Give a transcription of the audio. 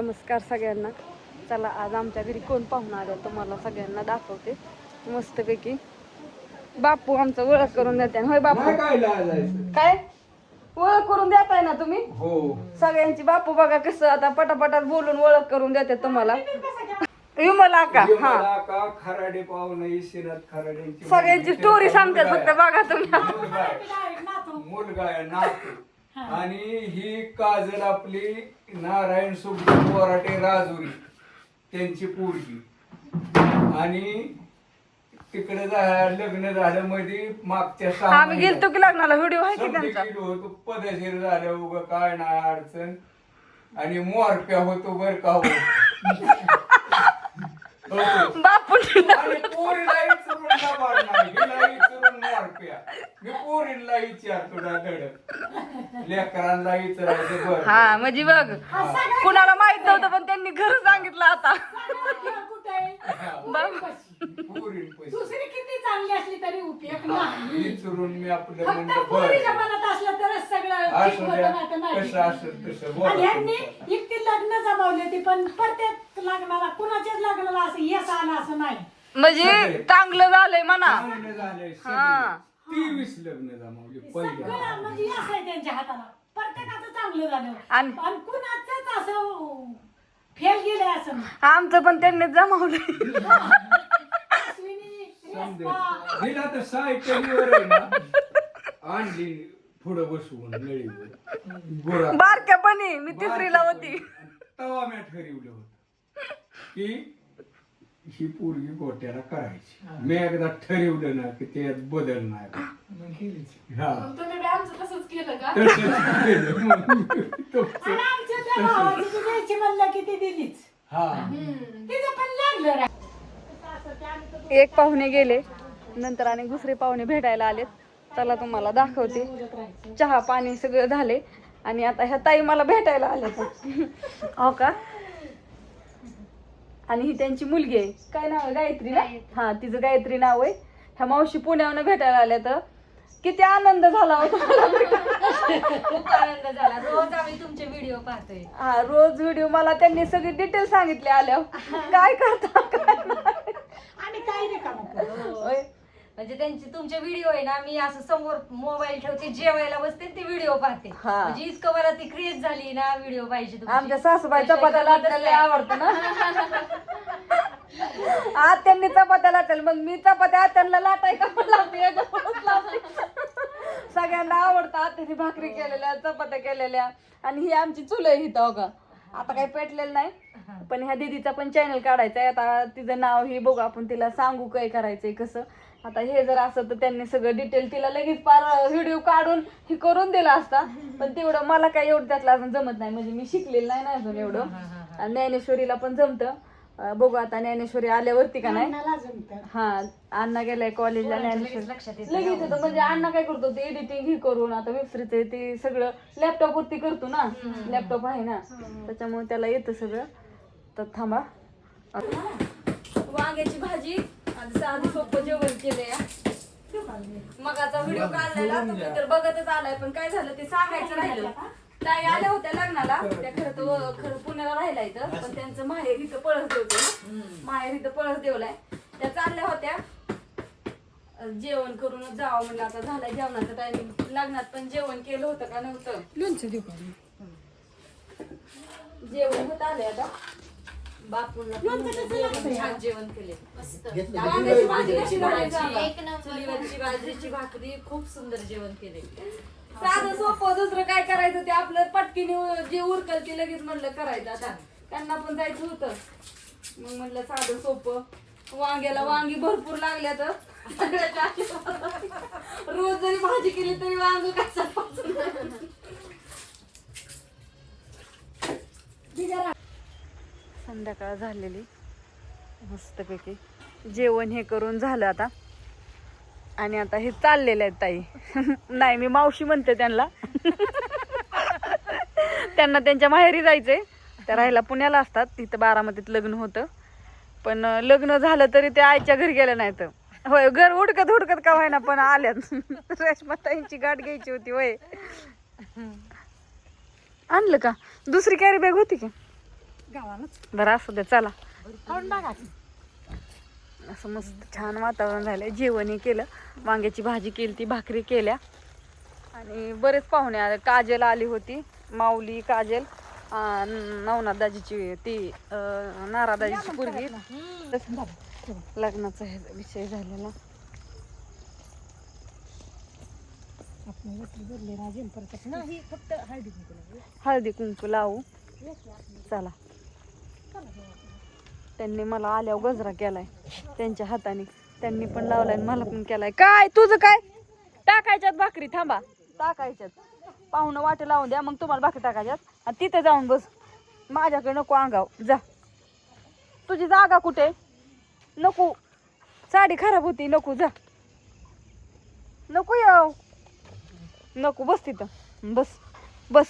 नमस्कार सगळ्यांना. चला आज आमच्या घरी कोण पाहुणा आलं तुम्हाला सगळ्यांना दाखवते मस्तपैकी. बापू आमचं ओळख करून देते. होय बापू, काय ओळख करून देताय ना तुम्ही? हो. सगळ्यांची बापू बघा कसं आता पटापटात बोलून ओळख करून देते तुम्हाला. विमला का? हा, खराडे पाहुणे शिरत खराड्यांची सगळ्यांची स्टोरी सांगतात फक्त बघा तुम्ही. मुलगा आहे नातू. आणि ही काजल आपली नारायण सुखदेव बोराटे राजुरी त्यांची पोरगी. आणि तिकडे लग्न झालं मध्ये मागच्या 6 आम्ही गेलतो की लग्नाला. व्हिडिओ आहे की त्यांचा? होतो पदशीर झालं उग काय नाही अडचण. आणि मोरप्या होतो बर का हो. बापू पोरीला विचारून जबाब नाही, हिला विचारून मोरप्या. मी पोरीला विचारतो धडक, लेकरांना विचारायचं बरं. हा म्हणजे बघ, कुणाला माहित नव्हतं पण त्यांनी घर सांगितलं आता. दुसरी किती चांगली असली तरी उपयोग नाही. विचारून मी आपलं फक्त म्हणलं पोरीच्या बरं मनात असलं तरच सगळं असं ठीक द्या, होतं, नाहीतर नाही. कसं असेल तसं बोला. आणि ह्यांनी इतकी लग्न जमावली होती पण प्रत्येक लग्नाला कुणाच्याच लग्नाला असं यश आलं असं नाही. म्हणजे चांगलं झालंय म्हणा. चांगलं झालंय हा. सगळे. 23 लग्न जमावली पहिल्या. सगळं म्हणजे यश आहे त्यांच्या हाताला. प्रत्येकाचं चांगलं झालं आणि आणि कुणाचंच असं फेल गेले असं नाही. आमचं पण त्यांनीच जमावलंय. अश्विनी, समजेल. रेश्मा, हिला तर सायकलीवर आहे ना आणली पुढं बसवून नळीवर गोरा. बारक्यापणी मी तिसरीला होती. तवा मी ठरवलं होतं की ही पोरगी गोट्याला करायची. मी एकदा ठरवलं ना की त्यात बदल नाही. हा. तसंच केलं. आणि आमच्या त्या भावाची ती द्यायची म्हणलं की ती दिलीच. हा. तिचं पण लागलं रे. एक पाहुणे गेले, नंतर आणि दुसरे पाहुणे भेटायला आलेत. चला तुम्हाला दाखवते. चहा पाणी सगळं झाले आणि आता ह्या ताई मला भेटायला आल्या. हो का? आणि ही त्यांची मुलगी आहे. काय नाव आहे? गायत्री ना? हा, तिचं गायत्री नाव आहे. ह्या मावशी पुण्यावरून भेटायला आल्या. तर किती आनंद झाला होता. खूप आनंद झाला. रोज आम्ही तुमचे व्हिडिओ पाहतोय. हा, रोज व्हिडिओ मला त्यांनी सगळी डिटेल सांगितले आल्यावर. काय करता काय नाही. आणि काही नाही का मग. होय. म्हणजे त्यांचे तुमचे व्हिडिओ आहे ना, मी असं समोर मोबाईल ठेवते, जेवायला बसते ते व्हिडिओ पाहते. हा. म्हणजे इतकं मला ती क्रेज झाली ना व्हिडिओ पाहिजे तुमची. आमच्या सासूबाई चपात्या लाटायला आवडतं ना. आज त्यांनी चपात्या लाटेल, मग मी चपात्या त्यांना लाटाय का पण लावते. सगळ्यांना आवडतं. आत्याने भाकरी केलेल्या, चपात्या केलेल्या. आणि ही आमची चुल आहे इथं. हो का? आता काही पेटलेलं नाही, पण ह्या दीदीचा पण चॅनल काढायचा आहे. आता तिचं नाव ही बघू आपण, तिला सांगू काय करायचंय कसं. आता हे जर असं तर त्यांनी सगळं डिटेल तिला लगेच पार व्हिडिओ काढून हे करून दिला असता. पण तेवढं मला काय एवढं त्यातलं अजून जमत नाही. म्हणजे मी शिकलेलं नाही ना अजून एवढं. आणि ज्ञानेश्वरीला पण जमतं. बघू आता ज्ञानेश्वरी आल्यावरती का नाही. अन्नाला जमतं. हा, अण्णा गेलाय कॉलेजला. ज्ञानेश्वरी लक्षात येतं. लगेच होतं. म्हणजे अण्णा काय करतो ते एडिटिंग ही करून आता वेबसिरीज ते सगळं लॅपटॉप वरती करतो ना. लॅपटॉप आहे ना, त्याच्यामुळे त्याला येतं सगळं. तर थांबा. वांग्याची भाजी आणि साधी सोपं जेवण केलंय. मगाचा व्हिडिओ काढलेला तुम्ही तर बघतच आलाय, पण काय झालं ते सांगायचं राहिलं. ताई आल्या होत्या लग्नाला. त्या खरं पुण्याला राहिला इथं, पण त्यांचं माहेर इथं पळसदेवचं ना. माहेर इथं पळसदेवलाय. त्या चालल्या होत्या जेवण करूनच जावं म्हणलं. आता झालंय जेवणाचं टायमिंग. लग्नात पण जेवण केलं होतं का नव्हतं? जेवण होत आले आता. बापूला छान जेवण केले. वांग्याची भाजी कशी बनायची, चुलीवरची बाजरीची भाकरी, खूप सुंदर जेवण केले. साधं सोपं, दुसरं काय करायचं ते आपलं पटकीने जे उरकल ते लगेच म्हणलं करायचं. आता त्यांना पण जायचं होतं, मग म्हणलं साधं सोपं. वांग्याला वांगी भरपूर लागल्या तर रोज जरी भाजी केली तरी वांग कसं पाचून. संध्याकाळ झालेली मस्तपैकी. जेवण हे करून झालं आता. आणि आता हे चाललेले आहेत ताई. नाही, मी मावशी म्हणते त्यांना. त्यांना त्यांच्या माहेरी जायचंय. त्या राहायला पुण्याला असतात. तिथं बारामतीत लग्न होतं, पण लग्न झालं तरी ते आईच्या घरी गेल्या नाहीत. होय, घर हुडकत हुडकत का व्हायना पण आल्यात. रेश्माताईंची गाठ घ्यायची होती. होय, आणलं का? दुसरी कॅरी बॅग होती की? गावालाच बरं असू द्या चला. खाऊन बघा की. असं मस्त छान वातावरण झालंय. जेवणही केलं, वांग्याची भाजी केली, ती भाकरी केल्या आणि बरेच पाहुणे आले. काजल आली होती, माऊली, काजल, नवनाथ दाजीची ती नारा दाजीची पोरगी. लग्नाचा हे विषय झालेला. आपण वस्त्र भरले राजेल परत नाही फक्त हळदी कुंकू. हळदी कुंकू लावू चला. त्यांनी मला आल्यावर गजरा केलाय त्यांच्या हाताने, त्यांनी पण लावलाय आणि मला पण केलाय. काय तुझं काय टाकायच्यात भाकरी? थांबा, टाकायच्यात. पाहुणं वाट लावून द्या, मग तुम्हाला भाकरी टाकायच्यात. आणि तिथे जाऊन बस, माझ्याकडे नको अंगाव जा. तुझी जागा कुठे? नको, साडी खराब होती, नको जा, नको येऊ, नको बस तिथं, बस बस.